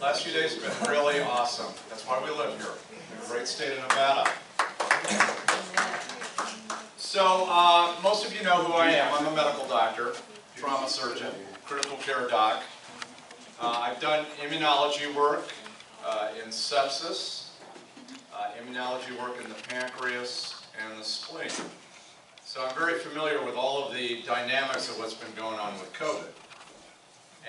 Last few days have been really awesome. That's why we live here, in the great state of Nevada. So, most of you know who I am. I'm a medical doctor, trauma surgeon, critical care doc. I've done immunology work in sepsis, immunology work in the pancreas and the spleen. So I'm very familiar with all of the dynamics of what's been going on with COVID.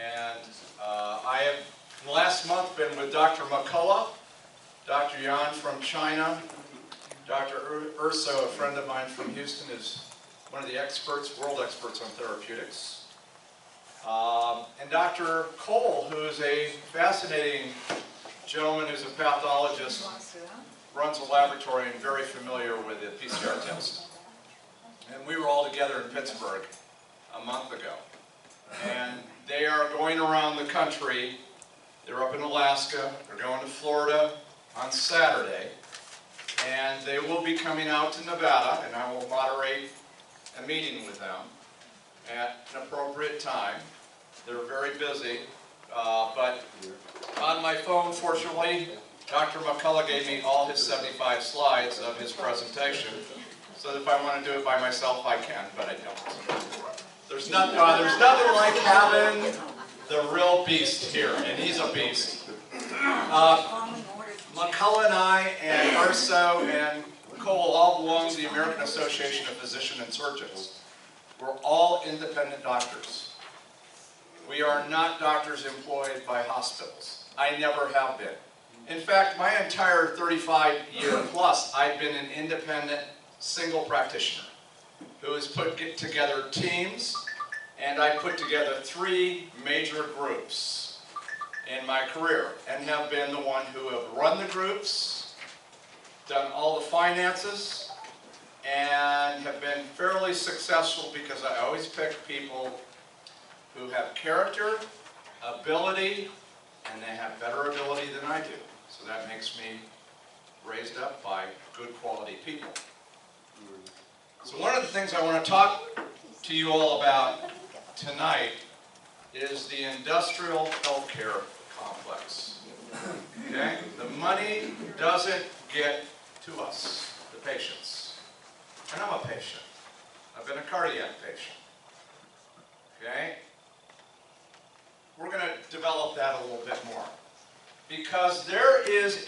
And I have, in the last month, been with Dr. McCullough, Dr. Yan from China, Dr. Urso, a friend of mine from Houston, is one of the experts, world experts on therapeutics. And Dr. Cole, who is a fascinating gentleman who's a pathologist, runs a laboratory and very familiar with the PCR test. And we were all together in Pittsburgh a month ago. And they are going around the country. They're up in Alaska, they're going to Florida on Saturday, and they will be coming out to Nevada, and I will moderate a meeting with them at an appropriate time. They're very busy, but on my phone, fortunately, Dr. McCullough gave me all his 75 slides of his presentation, so that if I want to do it by myself, I can, but I don't. There's nothing like having the real beast here, and he's a beast. McCullough and I and Urso and Cole all belong to the American Association of Physicians and Surgeons. We're all independent doctors. We are not doctors employed by hospitals. I never have been. In fact, my entire 35-year plus, I've been an independent single practitioner who has put together teams, and I put together 3 major groups in my career, and have been the one who have run the groups, done all the finances, and have been fairly successful because I always pick people who have character, ability, and they have better ability than I do. So that makes me raised up by good quality people. So one of the things I want to talk to you all about tonight is the industrial healthcare complex. Okay? The money doesn't get to us, the patients. And I'm a patient. I've been a cardiac patient. Okay? We're going to develop that a little bit more. Because there is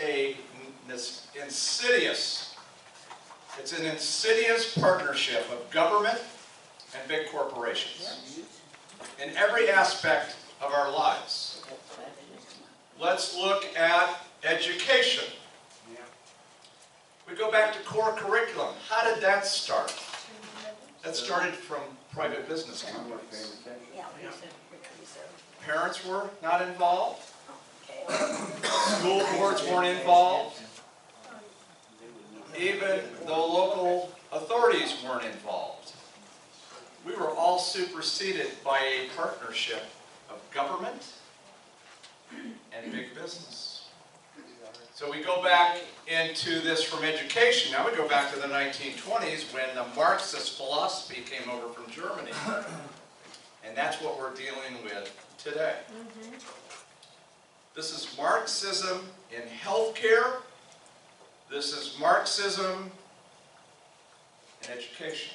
this insidious, it's an insidious partnership of government and big corporations in every aspect of our lives. Let's look at education. We go back to core curriculum. How did that start? That started from private business companies. Parents were not involved. School boards weren't involved. Even the local authorities weren't involved. We were all superseded by a partnership of government and big business. So we go back into this from education. Now we go back to the 1920s when the Marxist philosophy came over from Germany. And that's what we're dealing with today. This is Marxism in healthcare. This is Marxism in education.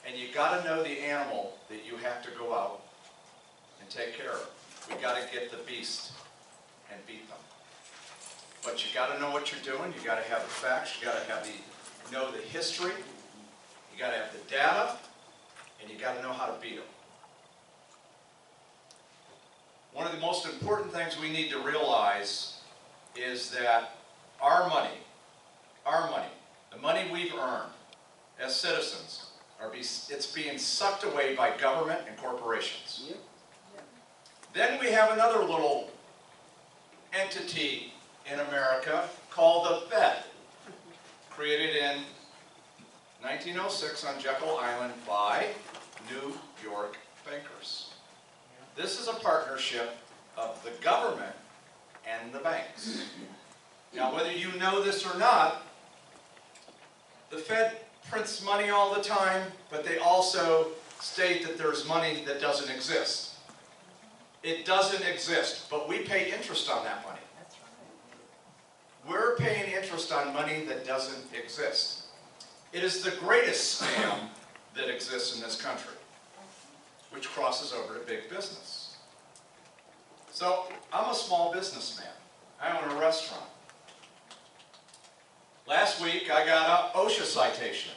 And you got to know the animal that you have to go out and take care of. We got to get the beast and beat them. But you got to know what you're doing. You got to have the facts. You got to have know the history. You got to have the data, and you got to know how to beat them. One of the most important things we need to realize is that our money, the money we've earned as citizens, it's being sucked away by government and corporations. Then we have another little entity in America called the Fed, created in 1906 on Jekyll Island by New York bankers. This is a partnership of the government and the banks. Now, whether you know this or not, the Fed prints money all the time, but they also state that there's money that doesn't exist. It doesn't exist, but we pay interest on that money. We're paying interest on money that doesn't exist. It is the greatest scam that exists in this country, which crosses over to big business. So, I'm a small businessman. I own a restaurant. Last week, I got an OSHA citation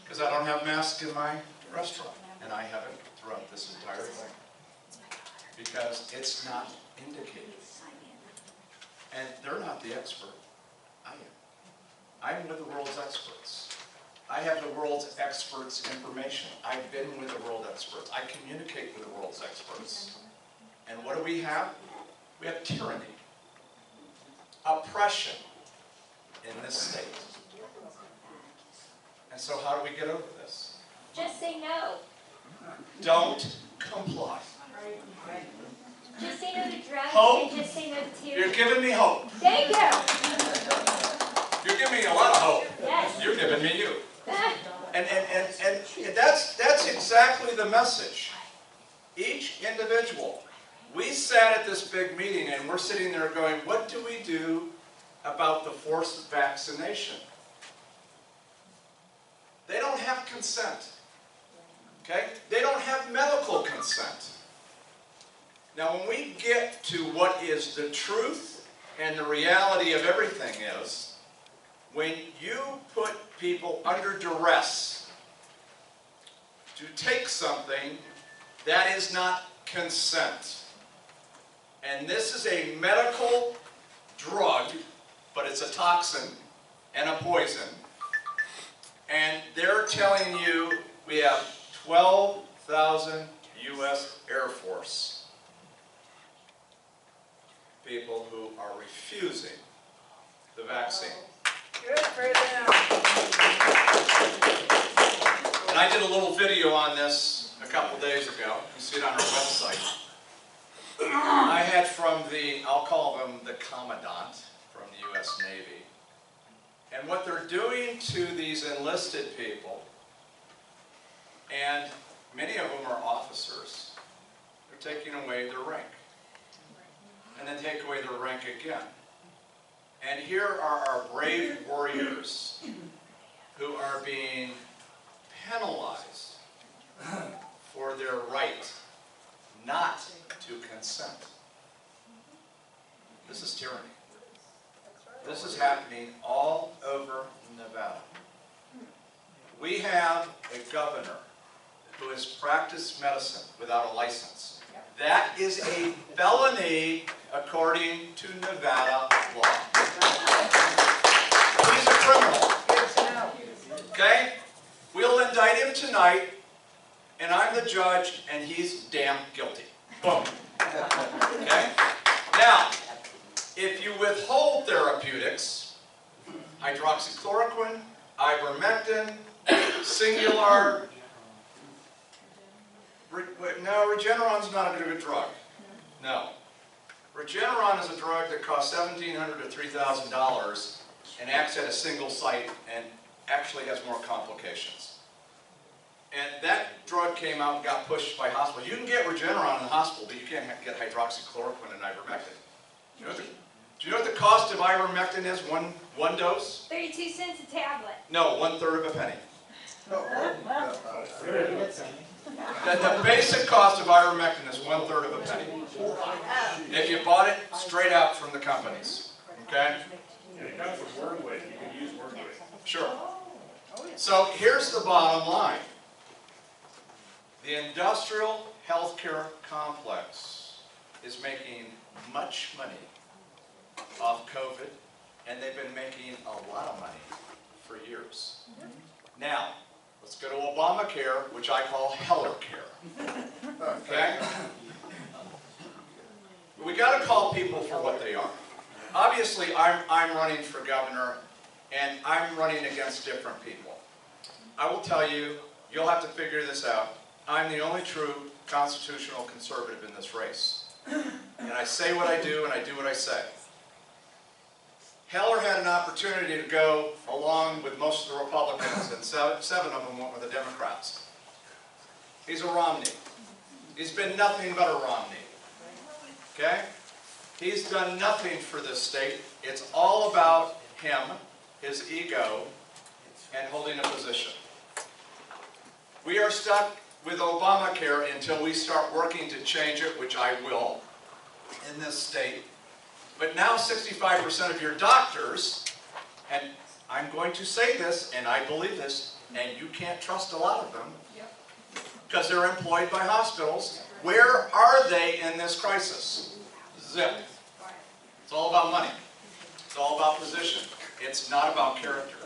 because I don't have masks in my restaurant, and I haven't throughout this entire thing because it's not indicated. And they're not the expert. I am. I'm with the world's experts. I have the world's experts' information. I've been with the world experts. I communicate with the world's experts. And what do we have? We have tyranny, oppression in this state. And so how do we get over this? Just say no. Don't comply. Just say no to drugs Hope. and just say no to You're tears. giving me hope. Thank you. You're giving me a lot of hope. Yes. You're giving me you. And that's exactly the message. Each individual. We sat at this big meeting and we're sitting there going, what do we do about the forced vaccination? They don't have consent. Okay? They don't have medical consent. Now when we get to what is the truth and the reality of everything is, when you put people under duress to take something, that is not consent. And this is a medical drug, but it's a toxin and a poison. And they're telling you we have 12,000 U.S. Air Force people who are refusing the vaccine. Good for them. And I did a little video on this a couple days ago. You see it on our website. I had from the, I'll call them the Commandant from the U.S. Navy. And what they're doing to these enlisted people, and many of them are officers, they're taking away their rank. And then take away their rank again. And here are our brave warriors who are being penalized for their right not to consent. This is tyranny. This is happening all over Nevada. We have a governor who has practiced medicine without a license. That is a felony according to Nevada law. He's a criminal. Okay? We'll indict him tonight, and I'm the judge, and he's damn guilty. Boom. Okay? Now, if you withhold therapeutics, hydroxychloroquine, ivermectin, Singular, no, Regeneron's not a good drug. No. Regeneron is a drug that costs $1,700 to $3,000 and acts at a single site and actually has more complications. And that drug came out and got pushed by hospitals. You can get Regeneron in the hospital, but you can't get hydroxychloroquine and ivermectin. Do you know what the cost of ivermectin is, one dose? 32 cents a tablet. No, 1/3 of a penny. The basic cost of ivermectin is 1/3 of a penny. If you bought it straight out from the companies, okay? And it comes from Wordwood. You can use Wordwood. Sure. So here's the bottom line. The industrial healthcare complex is making much money off COVID, and they've been making a lot of money for years. Now, let's go to Obamacare, which I call Heller Care. Okay? We got to call people for what they are. Obviously, I'm running for governor, and I'm running against different people. I will tell you, you'll have to figure this out. I'm the only true constitutional conservative in this race. And I say what I do, and I do what I say. Heller had an opportunity to go along with most of the Republicans, and seven of them went with the Democrats. He's a Romney. He's been nothing but a Romney. Okay? He's done nothing for this state. It's all about him, his ego, and holding a position. We are stuck with Obamacare until we start working to change it, which I will, in this state. But now 65% of your doctors, and I'm going to say this, and I believe this, and you can't trust a lot of them, because they're employed by hospitals. Where are they in this crisis? Zip. It's all about money. It's all about position. It's not about character.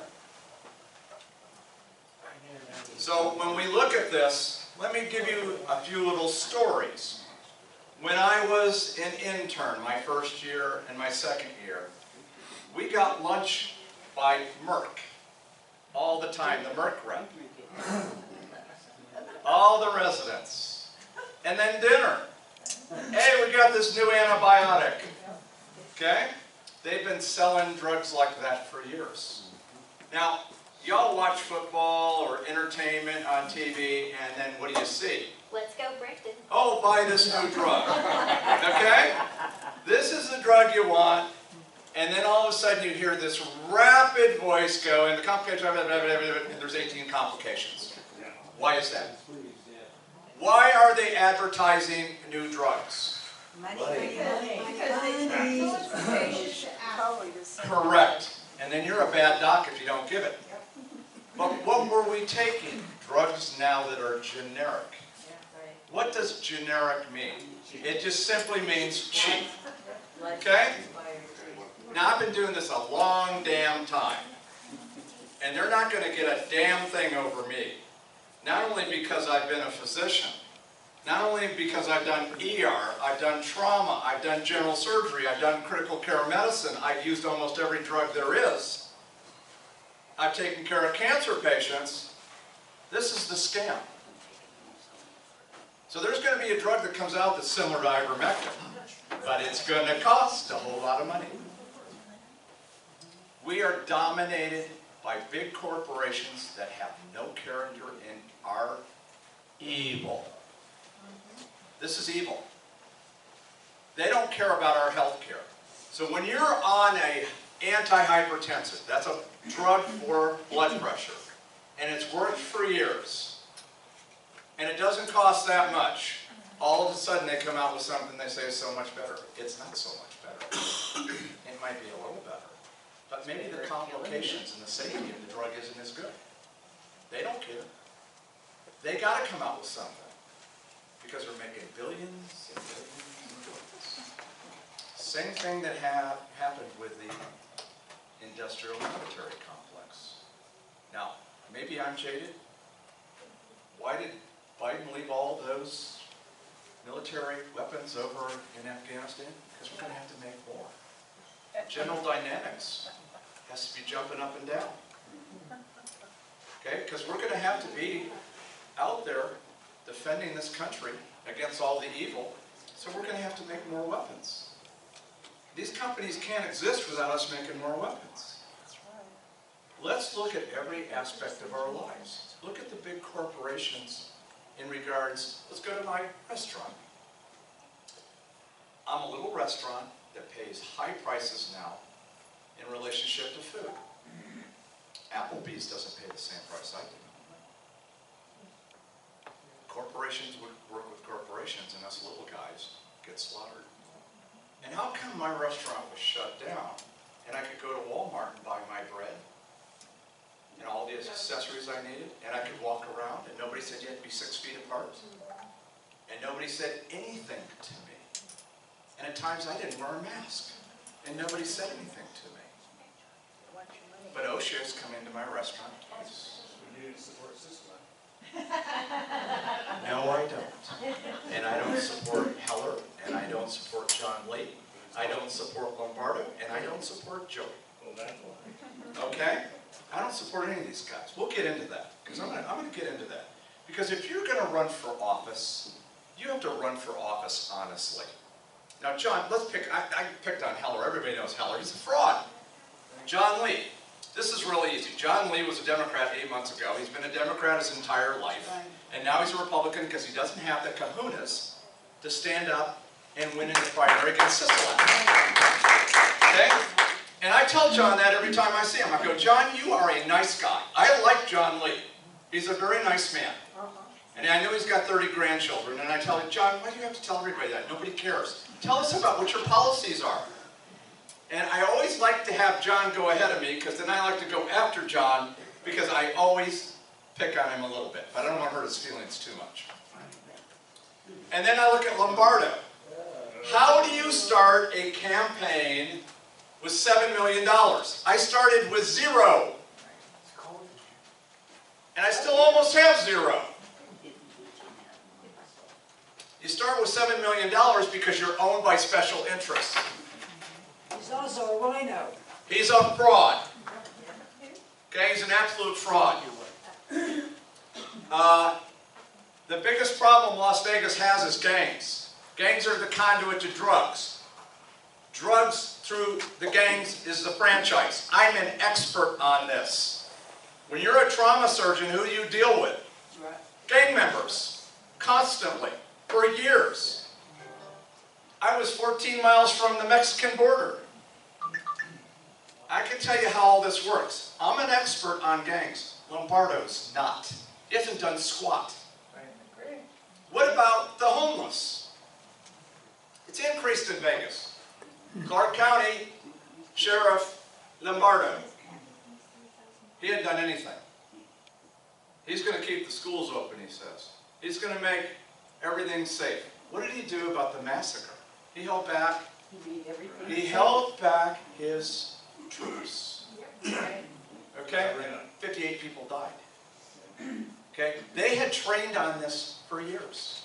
So when we look at this, let me give you a few little stories. When I was an intern my first year and my second year, we got lunch by Merck all the time, the Merck rep. All the residents. And then dinner. Hey, we got this new antibiotic. Okay? They've been selling drugs like that for years. Now, y'all watch football or entertainment on TV, and then what do you see? Let's go, Brinkton. Oh, buy this new drug. Okay? This is the drug you want, and then all of a sudden you hear this rapid voice go, and the complication, and there's 18 complications. Why is that? Why are they advertising new drugs? Correct. And then you're a bad doc if you don't give it. But what were we taking? Drugs now that are generic. What does generic mean? It just simply means cheap. Okay? Now I've been doing this a long damn time. And they're not going to get a damn thing over me. Not only because I've been a physician, not only because I've done ER, I've done trauma, I've done general surgery, I've done critical care medicine, I've used almost every drug there is. I've taken care of cancer patients. This is the scam. So there's going to be a drug that comes out that's similar to ivermectin, but it's going to cost a whole lot of money. We are dominated by big corporations that have no character and are evil. This is evil. They don't care about our health care. So when you're on a antihypertensive, that's a drug for blood pressure, and it's worked for years, and it doesn't cost that much, all of a sudden they come out with something they say is so much better. It's not so much better. It might be a little better. But maybe the complications and the safety of the drug isn't as good. They don't care. They got to come out with something. Because we're making billions and billions and billions. Same thing that happened with the industrial military complex. Now, maybe I'm jaded. Why did Biden leave all those military weapons over in Afghanistan? Because we're going to have to make more. General Dynamics has to be jumping up and down. Okay? Because we're going to have to be out there defending this country against all the evil, so we're going to have to make more weapons. These companies can't exist without us making more weapons. Let's look at every aspect of our lives. Look at the big corporations in regards, let's go to my restaurant. I'm a little restaurant that pays high prices now in relationship to food. Applebee's doesn't pay the same price I do. Corporations would work with corporations, and us little guys get slaughtered. And how come my restaurant was shut down, and I could go to Walmart and buy my bread, and all the accessories I needed, and I could walk around, and nobody said you had to be 6 feet apart, and nobody said anything to me. And at times I didn't wear a mask, and nobody said anything to me. But OSHA has come into my restaurant twice. We need a support system. No, I don't. And I don't support Heller, and I don't support John Lee. I don't support Lombardo, and I don't support Joey. Well, that's why. Okay? I don't support any of these guys. We'll get into that, because I'm going to get into that. Because if you're going to run for office, you have to run for office honestly. Now, John, let's pick, I picked on Heller. Everybody knows Heller. He's a fraud. John Lee. This is really easy. John Lee was a Democrat 8 months ago. He's been a Democrat his entire life. And now he's a Republican because he doesn't have the kahunas to stand up and winning the primary against Sisolak. Okay? And I tell John that every time I see him. I go, John, you are a nice guy. I like John Lee. He's a very nice man. And I know he's got 30 grandchildren. And I tell him, John, why do you have to tell everybody that? Nobody cares. Tell us about what your policies are. And I always like to have John go ahead of me, because then I like to go after John, because I always pick on him a little bit. But I don't want to hurt his feelings too much. And then I look at Lombardo. How do you start a campaign with $7 million? I started with 0. And I still almost have 0. You start with $7 million because you're owned by special interests. He's also a rhino. He's a fraud. Okay, he's an absolute fraud. The biggest problem Las Vegas has is gangs. Gangs are the conduit to drugs. Drugs through the gangs is the franchise. I'm an expert on this. When you're a trauma surgeon, who do you deal with? Gang members. Constantly. For years. I was 14 miles from the Mexican border. I can tell you how all this works. I'm an expert on gangs. Lombardo's not. He hasn't done squat. What about the homeless? It's increased in Vegas. Clark County Sheriff Lombardo. He hadn't done anything. He's going to keep the schools open, he says. He's going to make everything safe. What did he do about the massacre? He held back. He held back his troops. Okay? And 58 people died. Okay? They had trained on this for years.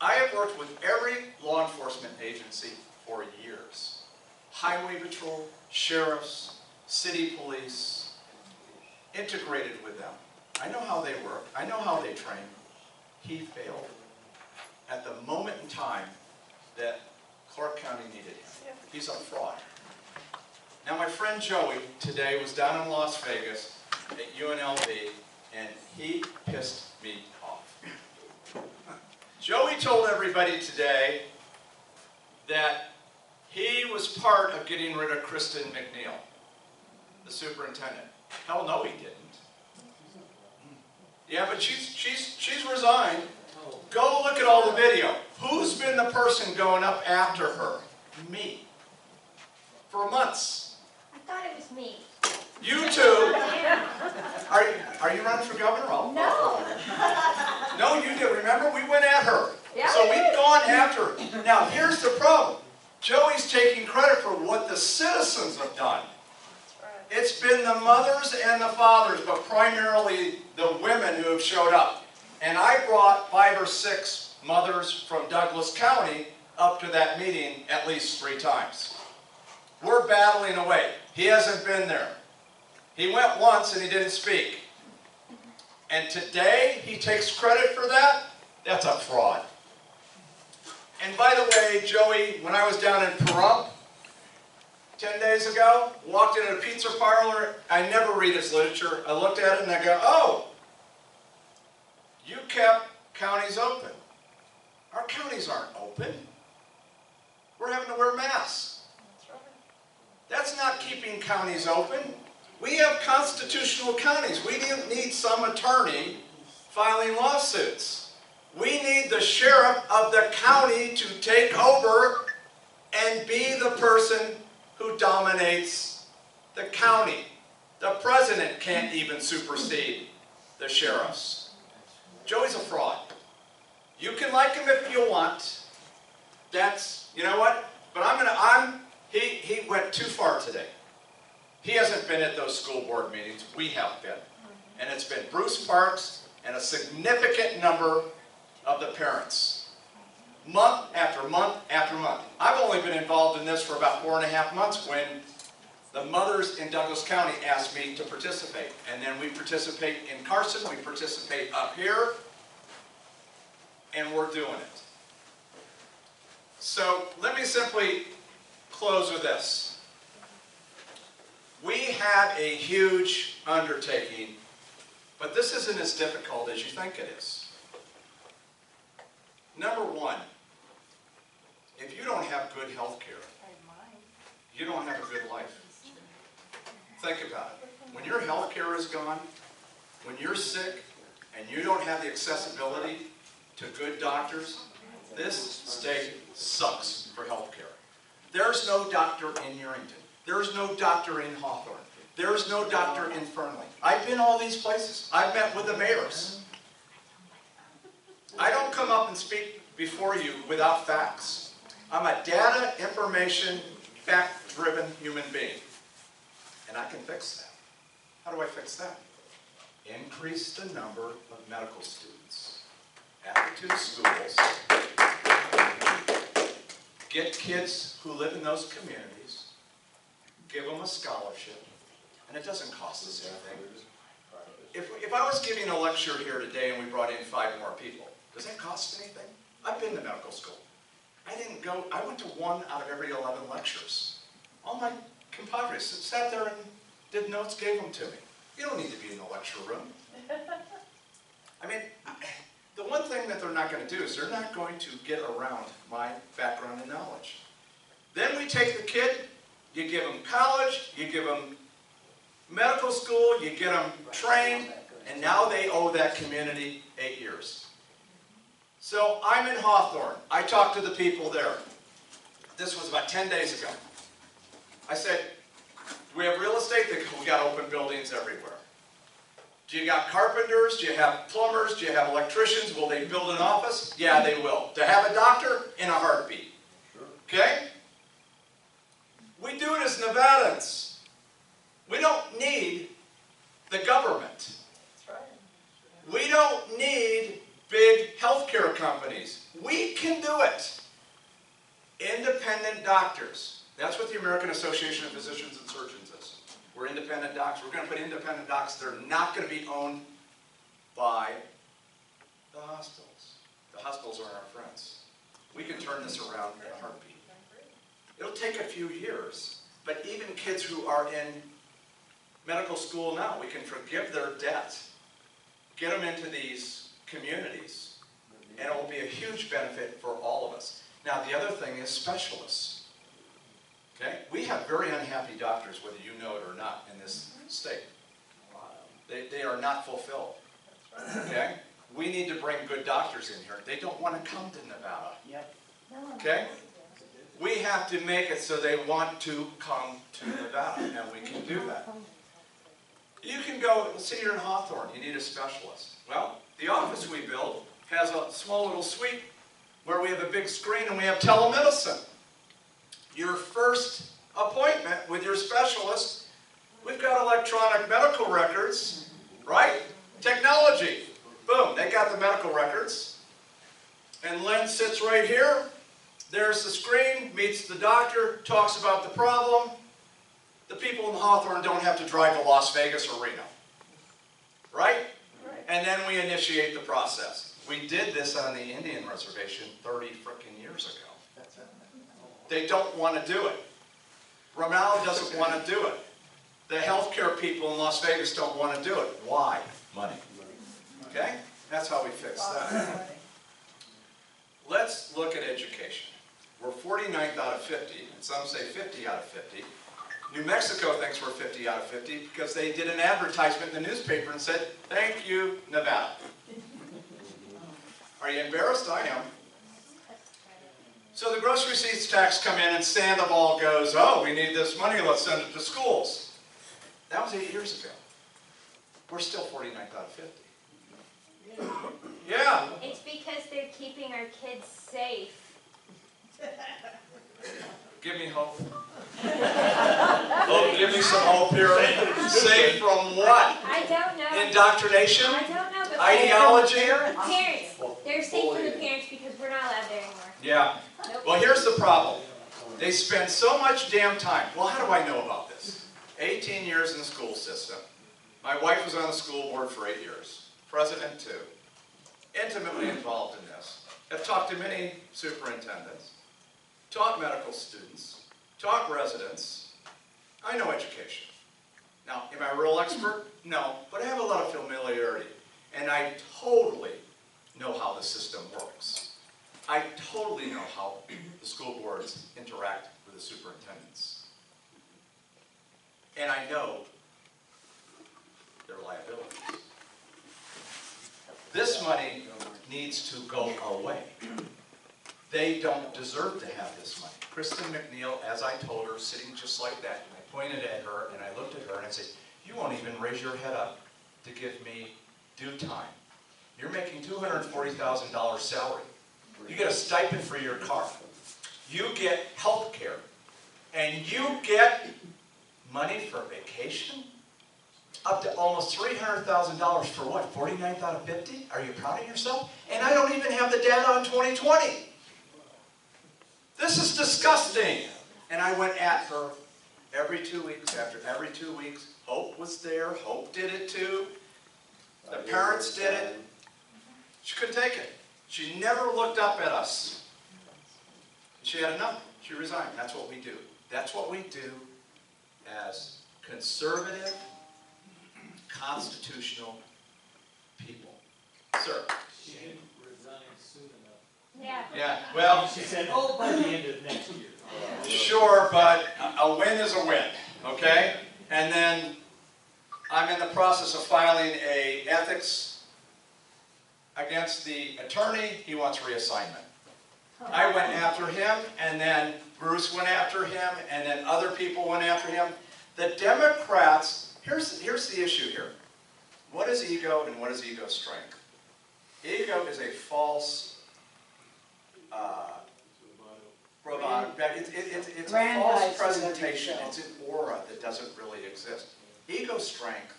I have worked with every law enforcement agency for years. Highway patrol, sheriffs, city police, integrated with them. I know how they work. I know how they train. He failed at the moment in time that Clark County needed him. He's a fraud. Now my friend Joey today was down in Las Vegas at UNLV, and he pissed me off. Joey told everybody today that he was part of getting rid of Kristen McNeil, the superintendent. Hell no, he didn't. Yeah, but she's resigned. Go look at all the video. Who's been the person going up after her? Me. For months. I thought it was me. You two. Yeah. Are you running for governor? No. No, you did. Remember, we went at her. Yeah, So we we've did. gone after her. Now, here's the problem. Joey's taking credit for what the citizens have done. It's been the mothers and the fathers, but primarily the women who have showed up. And I brought 5 or 6 mothers from Douglas County up to that meeting at least 3 times. We're battling away. He hasn't been there. He went once and he didn't speak. And today he takes credit for that? That's a fraud. And by the way, Joey, when I was down in Pahrump 10 days ago, walked into a pizza parlor. I never read his literature. I looked at it and I go, oh, you kept counties open. Our counties aren't open. We're having to wear masks. That's not keeping counties open. We have constitutional counties. We didn't need some attorney filing lawsuits. We need the sheriff of the county to take over and be the person who dominates the county. The president can't even supersede the sheriffs. Joey's a fraud. You can like him if you want. That's, you know what? But he went too far today. He hasn't been at those school board meetings. We have been. And it's been Bruce Parks and a significant number of the parents. Month after month after month. I've only been involved in this for about 4.5 months when the mothers in Douglas County asked me to participate. And then we participate in Carson, we participate up here, and we're doing it. So let me simply close with this. We have a huge undertaking, but this isn't as difficult as you think it is. Number one, If you don't have good health care, you don't have a good life. Think about it. When your health care is gone, when you're sick, and you don't have the accessibility to good doctors, this state sucks for health care. There's no doctor in Yerington. There's no doctor in Hawthorne. There's no doctor in Fernley. I've been all these places. I've met with the mayors. I don't come up and speak before you without facts. I'm a data, information, fact-driven human being. And I can fix that. How do I fix that? Increase the number of medical students at the two schools. Get kids who live in those communities. Give them a scholarship. And it doesn't cost us anything. If I was giving a lecture here today and we brought in 5 more people, does that cost anything? I've been to medical school. I went to 1 out of every 11 lectures. All my compadres sat there and did notes, gave them to me. You don't need to be in the lecture room. I mean, the one thing that they're not going to do is they're not going to get around my background and knowledge. Then we take the kid, you give them college, you give them medical school, you get them trained, and now they owe that community 8 years. So I'm in Hawthorne. I talked to the people there. This was about 10 days ago. I said, do we have real estate? They go, we got open buildings everywhere. Do you got carpenters? Do you have plumbers? Do you have electricians? Will they build an office? Yeah, they will. To have a doctor? In a heartbeat. Okay? We do it as Nevadans. We don't need the government. We don't need big healthcare companies. We can do it. Independent doctors. That's what the American Association of Physicians and Surgeons is. We're independent docs. We're going to put independent docs. They're not going to be owned by the hospitals. The hospitals are our friends. We can turn this around in a heartbeat. It'll take a few years, but even kids who are in medical school now, we can forgive their debt, get them into these communities, and it will be a huge benefit for all of us. Now, the other thing is specialists. Okay? We have very unhappy doctors, whether you know it or not, in this state. They are not fulfilled. Okay? We need to bring good doctors in here. They don't want to come to Nevada. Okay? We have to make it so they want to come to Nevada, and we can do that. You can go, let's say you're in Hawthorne, you need a specialist. Well, the office we built has a small little suite where we have a big screen and we have telemedicine. Your first appointment with your specialist, we've got electronic medical records, right? Technology. Boom, they got the medical records. And Len sits right here. There's the screen, meets the doctor, talks about the problem. The people in Hawthorne don't have to drive to Las Vegas or Reno. Right? And then we initiate the process. We did this on the Indian reservation 30 frickin' years ago. They don't want to do it. Ramal doesn't want to do it. The healthcare people in Las Vegas don't want to do it. Why? Money. Okay? That's how we fix that. Let's look at education. We're 49th out of 50, and some say 50 out of 50. New Mexico thinks we're 50 out of 50 because they did an advertisement in the newspaper and said, "Thank you, Nevada." Are you embarrassed? I am. So the gross receipts tax come in and Sandoval goes, "Oh, we need this money, let's send it to schools." That was 8 years ago. We're still 49th out of 50. Yeah. It's because they're keeping our kids safe. Give me hope. Oh, give me some hope here. Safe from what? I don't know. Indoctrination? I don't know, but Ideology? parents. They're safe from the parents because we're not allowed there anymore. Yeah. Nope. Well, here's the problem. They spend so much damn time. Well, how do I know about this? 18 years in the school system. My wife was on the school board for 8 years. President too. Intimately involved in this. I've talked to many superintendents. Taught medical students. Taught residents. I know education. Now, am I a real expert? No, but I have a lot of familiarity. And I totally know how the system works. I totally know how the school boards interact with the superintendents. And I know their liabilities. This money needs to go away. They don't deserve to have this money. Kristen McNeil, as I told her, sitting just like that, and I pointed at her and I looked at her and I said, you won't even raise your head up to give me due time. You're making $240,000 salary. You get a stipend for your car. You get health care. And you get money for vacation? Up to almost $300,000 for what, 49th out of 50? Are you proud of yourself? And I don't even have the data on 2020. This is disgusting. And I went at her every 2 weeks, after every 2 weeks. Hope was there. Hope did it too. The parents did it. She couldn't take it. She never looked up at us. She had enough. She resigned. That's what we do. That's what we do as conservative, constitutional people. Sir. She didn't resign soon enough. Yeah. Yeah, well, She said, oh, by the end of next year. sure, but a win is a win, okay? And then I'm in the process of filing a ethics against the attorney. He wants reassignment. I went after him, and then Bruce went after him, and then other people went after him. The Democrats, here's the issue here. What is ego and what is ego strength? Ego is a false bravado. It's a false presentation. It's an aura that doesn't really exist. Ego strength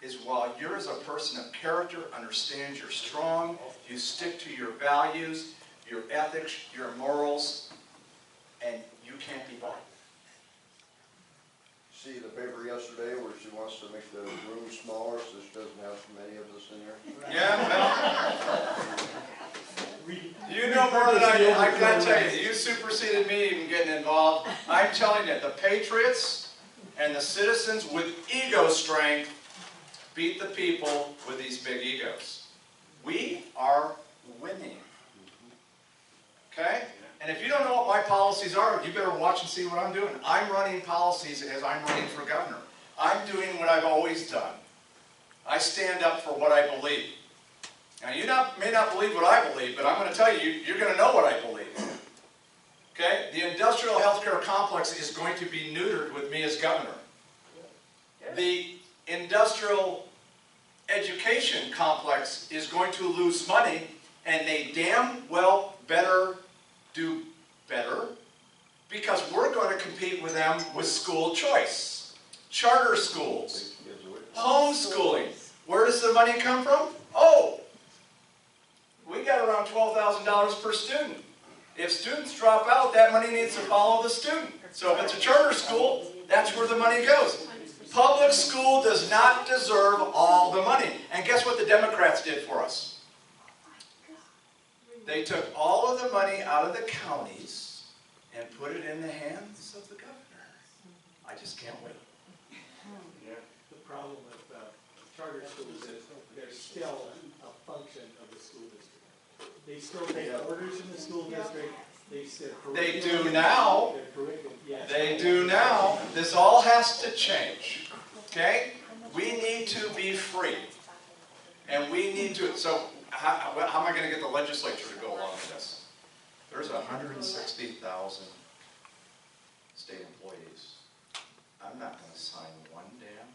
is while you're as a person of character, understands you're strong, you stick to your values, your ethics, your morals, and you can't be bought. See the paper yesterday where she wants to make the room smaller so she doesn't have so many of us in there? Yeah, well, you know more than I do. I gotta tell you, you superseded me even getting involved. I'm telling you, the patriots and the citizens with ego strength beat the people with these big egos. We are winning. Okay? And if you don't know what my policies are, you better watch and see what I'm doing. I'm running policies as I'm running for governor. I'm doing what I've always done. I stand up for what I believe. Now, you may not believe what I believe, but I'm going to tell you, you're going to know what I believe. Okay? The industrial healthcare complex is going to be neutered with me as governor. The industrial education complex is going to lose money, and they damn well better do better, because we're going to compete with them with school choice, charter schools, homeschooling. Where does the money come from? Oh, we got around $12,000 per student. If students drop out, that money needs to follow the student. So if it's a charter school, that's where the money goes. Public school does not deserve all the money. And guess what the Democrats did for us? They took all of the money out of the counties and put it in the hands of the governor. I just can't wait. The problem with charter schools is they're still a function of the school district. They still take orders from the school district. They do now. They do now. This all has to change. Okay? We need to be free. And we need to, so how am I going to get the legislature to go along with this? There's 160,000 state employees. I'm not going to sign one damn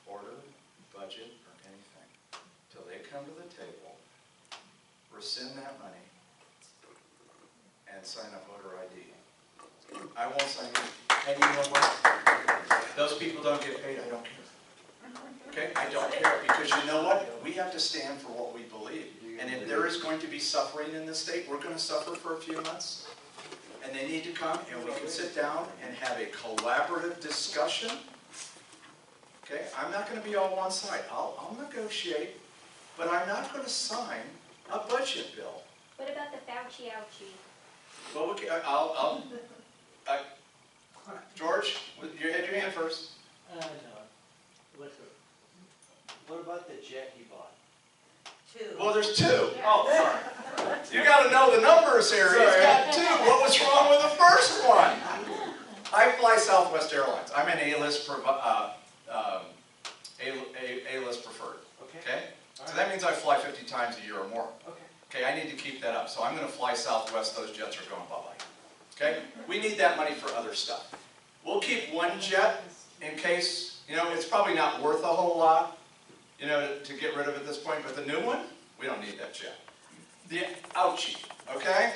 order, budget, or anything till they come to the table, rescind that money, and sign a voter ID. I won't sign it. And you know what? Those people don't get paid. I don't care. Okay? I don't care, because you know what? We have to stand for what we believe. And if there is going to be suffering in this state, we're going to suffer for a few months. And they need to come, and we can sit down and have a collaborative discussion. Okay? I'm not going to be all one side. I'll negotiate, but I'm not going to sign a budget bill. What about the Fauci ouchie? Well, okay, George, you had your hand first. No. Let's go. What about the jet you bought? Well, there's two. Oh, sorry. You got to know the reverse here. He's got two. What was wrong with the first one? I fly Southwest Airlines. I'm an A-list A-list preferred. Okay? So that means I fly 50 times a year or more. Okay, I need to keep that up. So I'm going to fly Southwest. Those jets are going bye-bye. Okay? We need that money for other stuff. We'll keep one jet in case, it's probably not worth a whole lot, to get rid of at this point. But the new one, we don't need that jet. The ouchie, okay?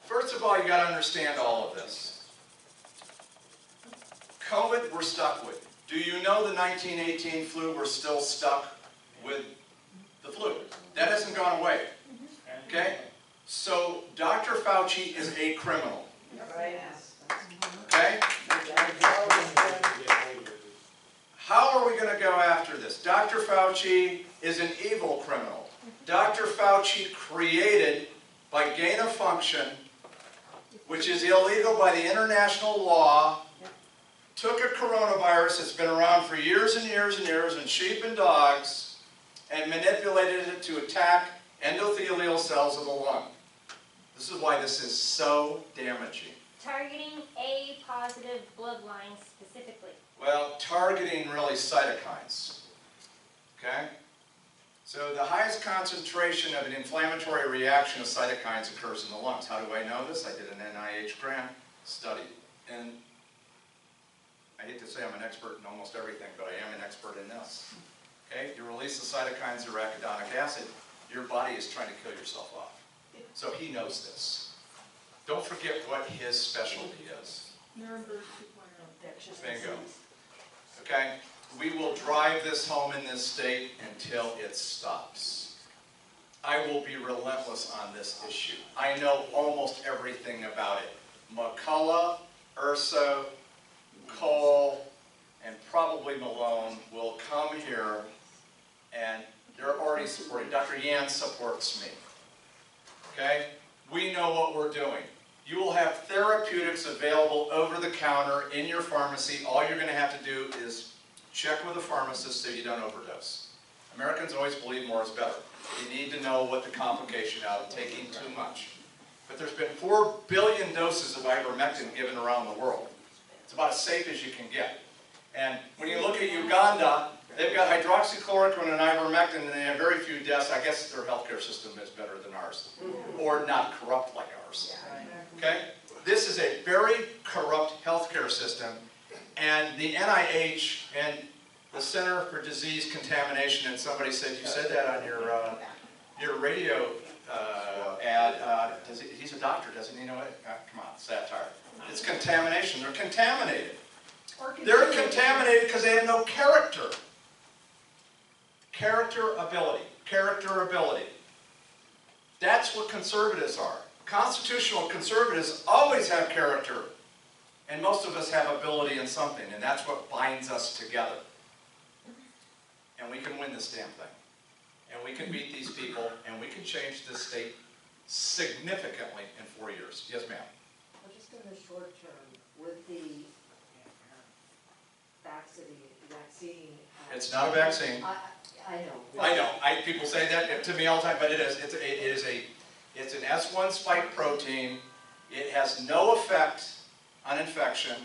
First of all, you got to understand all of this. COVID, we're stuck with. Do you know the 1918 flu? We're still stuck with the flu. That hasn't gone away. Okay? So Dr. Fauci is a criminal. Okay? How are we going to go after this? Dr. Fauci is an evil criminal. Dr. Fauci created, by gain of function, which is illegal by the international law, took a coronavirus that's been around for years and years and years in sheep and dogs and manipulated it to attack endothelial cells of the lung. This is why this is so damaging. Targeting A positive bloodlines specifically. Well, targeting really cytokines. Okay? So the highest concentration of an inflammatory reaction of cytokines occurs in the lungs. How do I know this? I did an NIH grant study. And I hate to say I'm an expert in almost everything, but I am an expert in this. Okay? You release the cytokines of arachidonic acid, your body is trying to kill yourself off. So he knows this. Don't forget what his specialty is. Nuremberg 2.0. Bingo. Okay? We will drive this home in this state until it stops. I will be relentless on this issue. I know almost everything about it. McCullough, Urso, Cole, and probably Malone will come here, and they're already supporting. Dr. Yan supports me. Okay? We know what we're doing. You will have therapeutics available over the counter in your pharmacy. All you're going to have to do is check with a pharmacist so you don't overdose. Americans always believe more is better. You need to know what the complication out of taking too much. But there's been 4 billion doses of ivermectin given around the world. It's about as safe as you can get. And when you look at Uganda, they've got hydroxychloroquine and ivermectin, and they have very few deaths. I guess their healthcare system is better than ours, or not corrupt like ours. Okay? This is a very corrupt healthcare system, and the NIH and the Center for Disease Contamination, and somebody said, you said that on your radio ad. He's a doctor, doesn't he know it? Come on, satire. It's contamination. They're contaminated. They're contaminated because they have no character. Character ability. That's what conservatives are. Constitutional conservatives always have character, and most of us have ability in something, and that's what binds us together. And we can win this damn thing. And we can beat these people, and we can change this state significantly in 4 years. Yes, ma'am. Well, just in the short term, with the vaccine. It's not a vaccine. I know. I know. People say that to me all the time, but it is. It's an S1 spike protein. It has no effect on infection.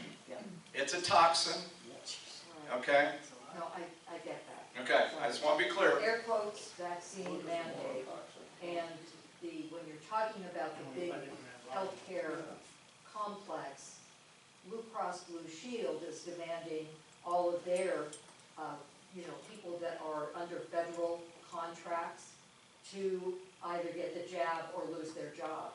It's a toxin. Okay? No, I get that. Okay. I just want to be clear. Air quotes, vaccine mandate, and when you're talking about the big healthcare complex, Blue Cross Blue Shield is demanding all of their, people that are under federal contracts to either get the jab or lose their job.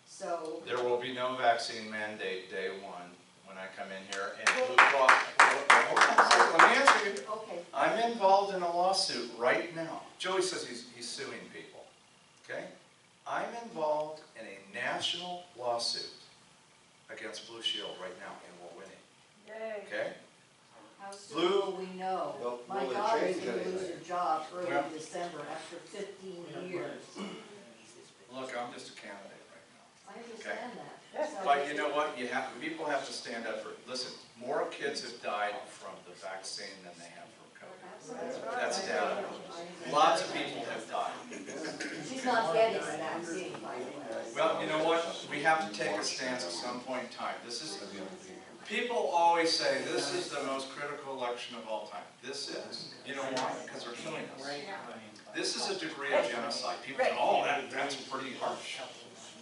So There will be no vaccine mandate day one when I come in here. And Blue Cross, let me answer you. okay, I'm involved in a lawsuit right now. Joey says he's suing people. Okay? I'm involved in a national lawsuit against Blue Shield right now, and we're winning. Okay? how soon Blue- will we know? Well, My will it daughter's change going to lose anything? her job early Yeah. December after 15 years. Look, I'm just a candidate right now. I understand that. So- But you know what? People have to stand up for, listen, more kids have died from the vaccine than they have from COVID. That's data. Lots of people have died. She's not getting the vaccine, by the way. Well, you know what? We have to take a stance at some point in time. This is, people always say, this is the most critical election of all time. This is. You know why? Because they're killing us. This is a degree of genocide. People say, oh, that's pretty harsh.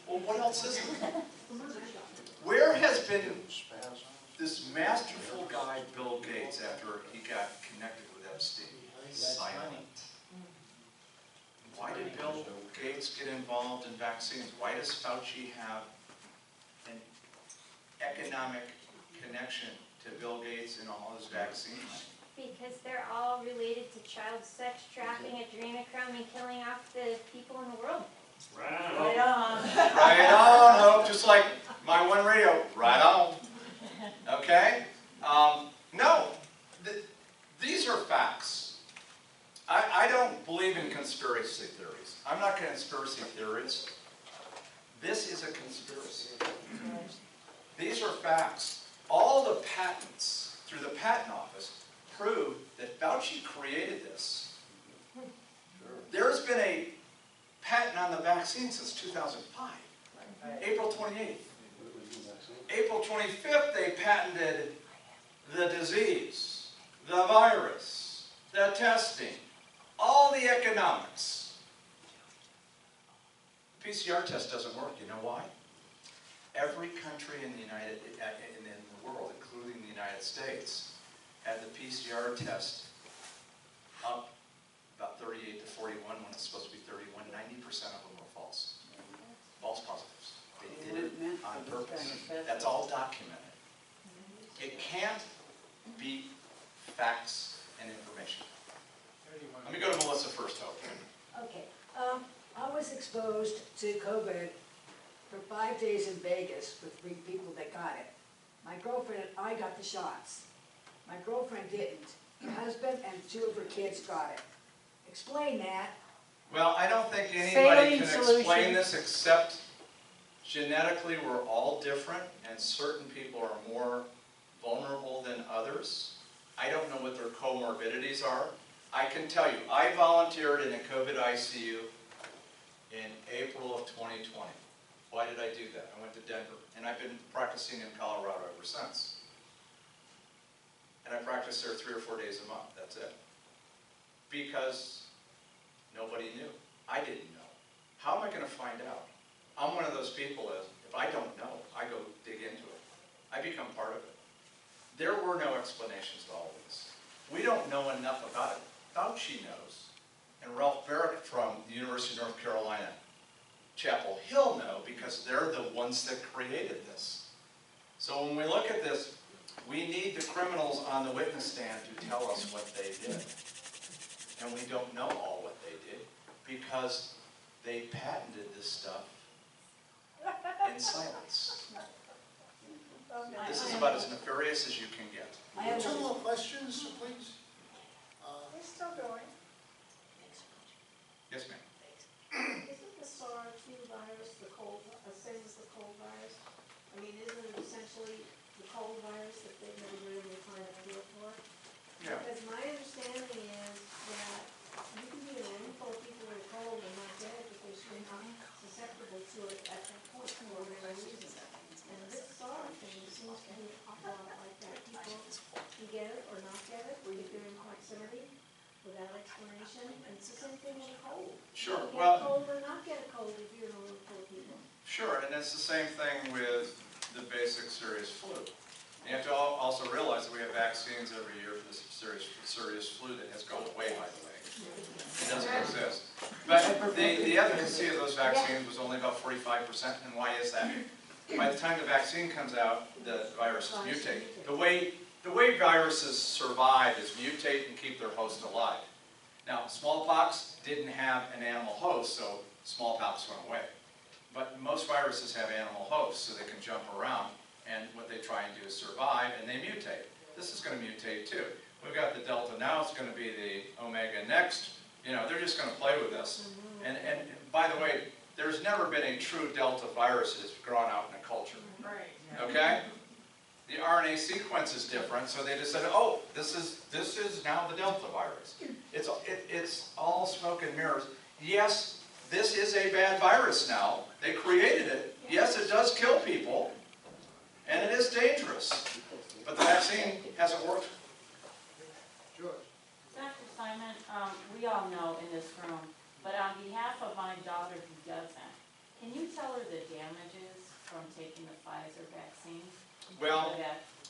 Well, what else is there? Where has been this masterful guy, Bill Gates, after he got connected with Epstein? Silent. Why did Bill Gates get involved in vaccines? Why does Fauci have an economic connection to Bill Gates and all his vaccines? Because they're all related to child sex trafficking, adrenochrome, and killing off the people in the world. Right on. Right on, Hope, just like my one radio, right on. Okay? No, these are facts. I don't believe in conspiracy theories. I'm not a conspiracy theorist. This is a conspiracy. These are facts. All the patents through the patent office prove that Fauci created this. There's been a patent on the vaccine since 2005, April 28th. April 25th, they patented the disease, the virus, the testing, all the economics. The PCR test doesn't work. You know why? Every country in the world, including the United States, had the PCR test up about 38 to 41 when it's supposed to be 31. 90% of them were false. False positives. They did it on purpose. That's all documented. It can't be facts and information. Let me go to Melissa first, Hope. Okay, I was exposed to COVID for 5 days in Vegas with 3 people that got it. My girlfriend and I got the shots. My girlfriend didn't. Her husband and 2 of her kids got it. Explain that. Well, I don't think anybody Saline can solution. explain this except genetically we're all different and certain people are more vulnerable than others. I don't know what their comorbidities are. I can tell you, I volunteered in a COVID ICU in April of 2020. Why did I do that? I went to Denver, and I've been practicing in Colorado ever since. And I practiced there 3 or 4 days a month, that's it. Because nobody knew. I didn't know. How am I going to find out? I'm one of those people that if I don't know, I go dig into it. I become part of it. There were no explanations to all of this. We don't know enough about it. Fauci knows. And Ralph Barrett from the University of North Carolina, Chapel Hill know because they're the ones that created this. So when we look at this, we need the criminals on the witness stand to tell us what they did. And we don't know all what they did because they patented this stuff in silence. This is about as nefarious as you can get. I have 2 more questions, please. We're still going. Yes, ma'am. Isn't the SARS-2 virus the cold, same as the cold virus? I mean, isn't it essentially the cold virus that they've never really found a cure for? Yeah. Because my understanding is that you can be in a room full of people who are cold and not dead, but they're not susceptible to it at that point for whatever reason. And this SARS thing seems to be a lot like that. People can get it or not get it, if they're in proximity, without explanation. And it's the same thing with a cold. Sure. You can get a Well, cold or not get a cold if you're in a room full of people. sure, and it's the same thing with the basic serious flu. You have to also realize that we have vaccines every year for this serious flu that has gone away, by the way. It doesn't exist. But the efficacy of those vaccines was only about 45%, and why is that? By the time the vaccine comes out, the viruses mutate. The way viruses survive is mutate and keep their host alive. Now, smallpox didn't have an animal host, so smallpox went away. But most viruses have animal hosts, so they can jump around, and what they try and do is survive, and they mutate. This is going to mutate too. We've got the Delta now, it's going to be the Omega next. You know, they're just going to play with us. And by the way, there's never been a true Delta virus that has grown out in a culture. Right. Okay? The RNA sequence is different, so they just said, oh, this is now the Delta virus. It's all smoke and mirrors. Yes, this is a bad virus now. They created it, Yes, it does kill people, and it is dangerous, but the vaccine hasn't worked. Dr. Simon, we all know in this room, but on behalf of my daughter who doesn't, can you tell her the damages from taking the Pfizer vaccine? Well,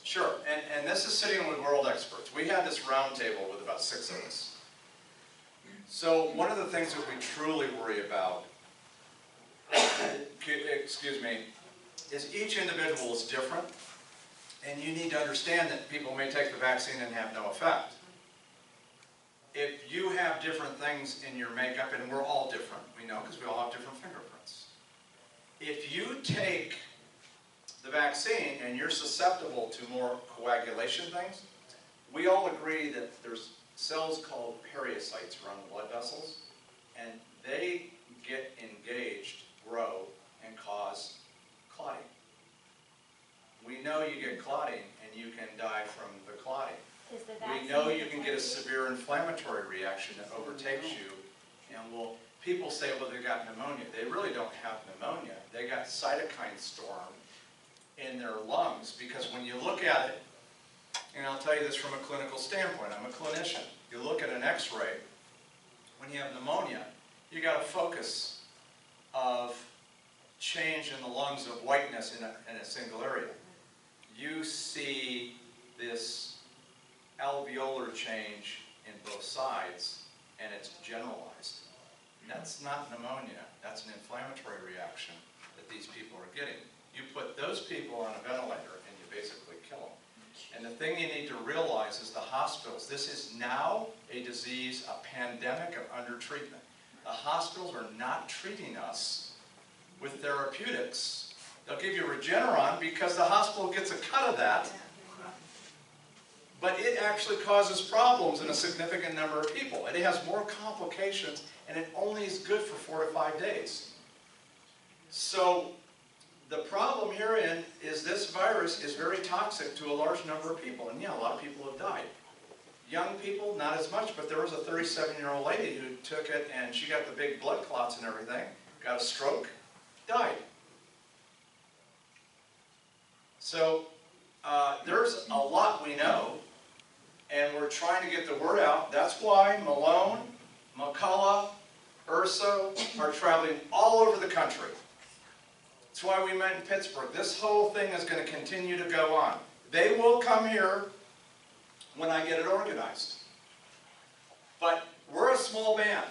sure, and this is sitting with world experts. We had this roundtable with about 6 of us. So one of the things that we truly worry about, excuse me, is each individual is different, and you need to understand that people may take the vaccine and have no effect. If you have different things in your makeup, and we're all different, we know because we all have different fingerprints. If you take the vaccine and you're susceptible to more coagulation things, we all agree that there's cells called periocytes around the blood vessels, and they get engaged, grow, and cause clotting. We know you get clotting and you can die from the clotting. Is the We vaccine know you can get a protective? severe inflammatory reaction that overtakes you, and people say, well, they got pneumonia. They really don't have pneumonia. They got cytokine storm in their lungs, because when you look at it, and I'll tell you this from a clinical standpoint, I'm a clinician. You look at an x-ray, when you have pneumonia, you got a focus of change in the lungs of whiteness in a single area. You see this alveolar change in both sides, and it's generalized. That's not pneumonia, that's an inflammatory reaction that these people are getting. You put those people on a ventilator and you basically kill them. And the thing you need to realize is the hospitals, this is now a disease, a pandemic of undertreatment. The hospitals are not treating us with therapeutics. They'll give you Regeneron because the hospital gets a cut of that. But it actually causes problems in a significant number of people. And it has more complications, and it only is good for 4 to 5 days. So the problem herein is this virus is very toxic to a large number of people. And yeah, a lot of people have died. Young people, not as much, but there was a 37-year-old lady who took it, and she got the big blood clots and everything, got a stroke, died. So there's a lot we know, and we're trying to get the word out. That's why Malone, McCullough, Urso are traveling all over the country. That's why we met in Pittsburgh. This whole thing is going to continue to go on. They will come here when I get it organized. But we're a small band.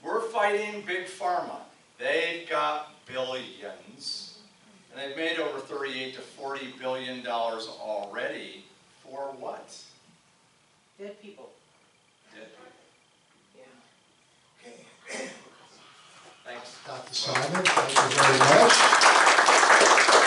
We're fighting Big Pharma. They've got billions, and they've made over $38 to $40 billion already. For what? Dead people. Dead people. Thanks. Dr. Simon, thank you very much.